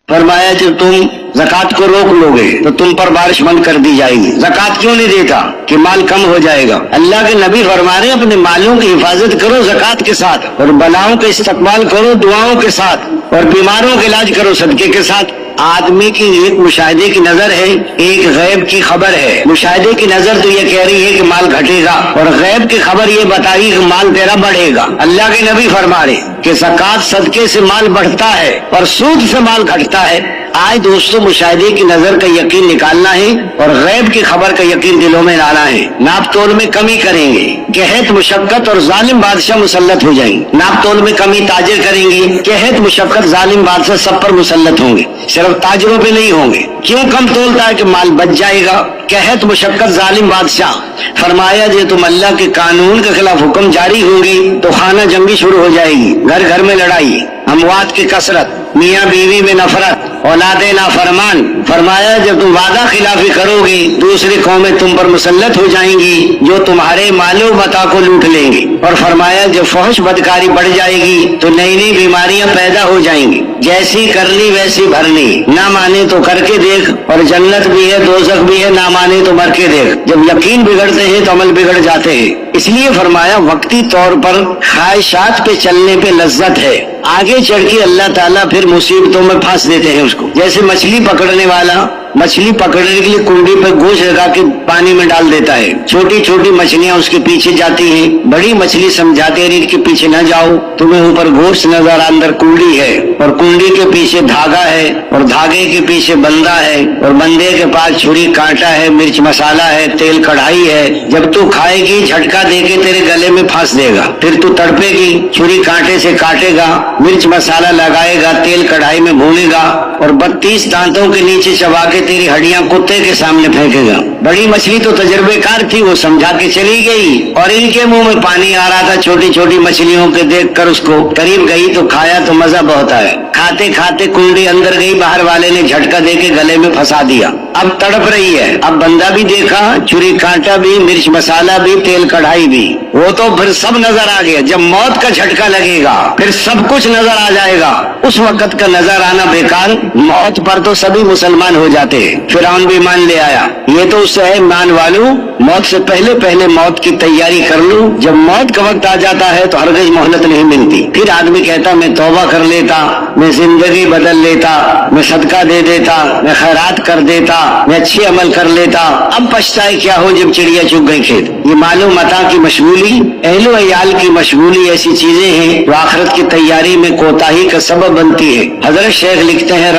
فرمایا جب تم زکات کو روک لوگے تو تم پر بارش بند کر دی جائے گی۔ زکات کیوں نہیں دیتا؟ کہ مال کم ہو جائے گا۔ اللہ کے نبی فرما رہے ہیں اپنے مالوں کی حفاظت کرو زکات کے ساتھ، اور بلاؤں کا استقبال کرو دعاؤں کے ساتھ، اور بیماروں کا علاج کرو صدقے کے ساتھ۔ آدمی کی ایک مشاہدے کی نظر ہے، ایک غیب کی خبر ہے۔ مشاہدے کی نظر تو یہ کہہ رہی ہے کہ مال گھٹے گا، اور غیب کی خبر یہ بتائی کہ مال تیرا بڑھے گا۔ اللہ کے نبی فرما رہے کہ زکات صدقے سے مال بڑھتا ہے اور سود سے مال گھٹتا ہے۔ آج دوستوں مشاہدے کی نظر کا یقین نکالنا ہے اور غیب کی خبر کا یقین دلوں میں لانا ہے۔ ناپ تول میں کمی کریں گے، قحط مشقت اور ظالم بادشاہ مسلط ہو جائیں گے۔ ناپ تول میں کمی تاجر کریں گے، قحط مشقت ظالم بادشاہ سب پر مسلط ہوں گے، صرف تاجروں پہ نہیں ہوں گے۔ کیوں کم تولتا ہے؟ کہ مال بچ جائے گا۔ قحط مشقت ظالم بادشاہ۔ فرمایا جی تم اللہ کے قانون کے خلاف حکم جاری ہوں گی تو خانہ جنگی شروع ہو جائے گی، گھر گھر میں لڑائی، اموات کی کثرت، میاں بیوی میں نفرت، اولادیں نافرمان۔ فرمایا جب تم وعدہ خلافی کرو گی دوسری قومیں تم پر مسلط ہو جائیں گی جو تمہارے مال و متاع کو لوٹ لیں گی۔ اور فرمایا جب فحش بدکاری بڑھ جائے گی تو نئی نئی بیماریاں پیدا ہو جائیں گی، جیسی کرنی ویسی بھرنی، نہ مانے تو کر کے دیکھ، اور جنت بھی ہے دوزخ بھی ہے، نہ مانے تو مر کے دیکھ۔ جب یقین بگڑتے ہیں تو عمل بگڑ جاتے ہیں۔ اس لیے فرمایا وقتی طور پر خواہشات پہ چلنے پہ لذت ہے، آگے چڑھ کے اللہ تعالیٰ پھر مصیبتوں میں پھانس دیتے ہیں اس کو۔ جیسے مچھلی پکڑنے والا مچھلی پکڑنے کے لیے کنڈی پہ گوشت لگا کے پانی میں ڈال دیتا ہے، چھوٹی چھوٹی مچھلیاں اس کے پیچھے جاتی ہیں، بڑی مچھلی سمجھاتے ہیں کہ پیچھے نہ جاؤ، تمہیں اوپر گوشت نظر، اندر کنڈی ہے، اور کنڈی کے پیچھے دھاگا ہے، اور دھاگے کے پیچھے بندہ ہے، اور بندے کے پاس چھری کانٹا ہے، مرچ مسالہ ہے، تیل کڑھائی ہے۔ جب تو کھائے گی جھٹکا دے کے تیرے گلے میں پھانس دے گا، پھر تو تڑپے گی، چھری کانٹے سے کاٹے گا، مرچ مسالہ لگائے گا، تیل کڑھائی میں بھونے گا، اور 32 دانتوں کے نیچے چبا کے تیری ہڈیاں کتے کے سامنے پھینکے گا۔ بڑی مچھلی تو تجربے کار تھی، وہ سمجھا کے چلی گئی، اور ان کے منہ میں پانی آ رہا تھا چھوٹی چھوٹی مچھلیوں کے دیکھ کر۔ اس کو قریب گئی تو کھایا تو مزہ بہت آیا، کھاتے کھاتے کنڈی اندر گئی، باہر والے نے جھٹکا دے کے گلے میں پھنسا دیا، اب تڑپ رہی ہے۔ اب بندہ بھی دیکھا، چھری کانٹا بھی، مرچ مسالہ بھی، تیل کڑھائی بھی، وہ تو پھر سب نظر آ گیا۔ جب موت کا جھٹکا لگے گا پھر سب کچھ نظر آ جائے گا، اس وقت کا نظر آنا بیکار۔ موت پر تو سبھی مسلمان ہو جاتے ہیں، فرعون بھی مان لے آیا۔ یہ تو اس سے ہے ایمان والوں، موت سے پہلے پہلے موت کی تیاری کر لوں، جب موت کا وقت آ جاتا ہے تو ہرگز مہلت نہیں ملتی۔ پھر آدمی کہتا میں توبہ کر لیتا، میں زندگی بدل لیتا، میں صدقہ دے دیتا، میں خیرات کر دیتا، میں اچھے عمل کر لیتا، اب پچھتائے کیا ہو جب چڑیا چگ گئی کھیت۔ یہ مال و متاع کی مشغولی، اہل و عیال کی مشغولی ایسی چیزیں ہیں جو آخرت کی تیاری میں کوتاہی کا سبب بنتی ہے۔ حضرت شیخ لکھتے ہیں